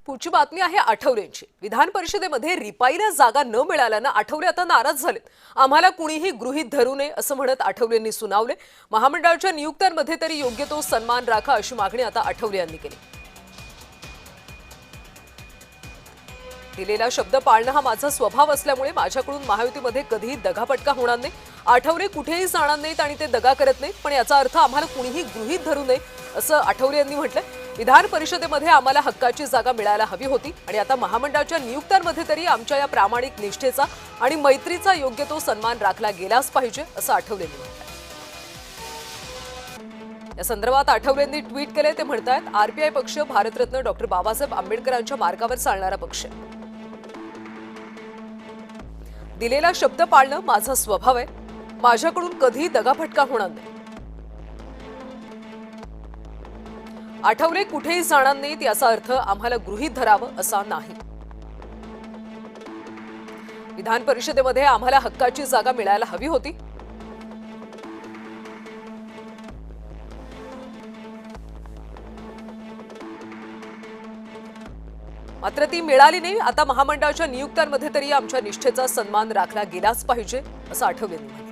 पुढची बातमी आहे आठवलेंची। विधान परिषदेमध्ये रिपाईला जागा न मिळाल्यानं आठवले आता नाराज झालेत। आम्हाला कुणीही गृहीत धरू नये असं म्हणत आठवलेंनी सुनावले। महामंडळाच्या नियुक्त्यांमध्ये तरी योग्य तो सन्मान राखा अशी मागणी आता आठवले यांनी केली। दिलेला शब्द पाळणं हा माझा स्वभाव असल्यामुळे माझ्याकडून महायुतीमध्ये कधीही दगाफटका होणार नाही। आठवले कुठेही जाणार नाहीत आणि ते दगा करत नाहीत, पण याचा अर्थ आम्हाला कुणीही गृहीत धरू नये असं आठवले यांनी म्हटलंय। विधान परिषदेमध्ये आम्हाला हक्काची जागा मिळायला हवी होती आणि आता महामंडळाच्या नियुक्त्यांमध्ये तरी आमच्या या प्रामाणिक निष्ठेचा आणि मैत्रीचा योग्य तो सन्मान राखला गेलाच पाहिजे असं आठवले यांनी म्हटलंय। या संदर्भात आठवलेंनी ट्विट केले। ते म्हणतात, आरपीआय पक्ष भारतरत्न डॉक्टर बाबासाहेब आंबेडकरांच्या मार्गावर चालणारा पक्ष आहे। दिलेला शब्द पाळणं माझा स्वभाव आहे। माझ्याकडून कधीही दगाफटका होणार नाही। आठवले कुठेही जाणार नाहीत याचा अर्थ आम्हाला गृहीत धरावं असा नाही। विधान परिषदेमध्ये आम्हाला हक्काची जागा मिळायला हवी होती। मात्र ती मिळाली नाही। आता महामंडळाच्या नियुक्त्यांमध्ये तरी आमच्या निष्ठेचा सन्मान राखला गेलाच पाहिजे असं आठवले यांनी म्हटलं।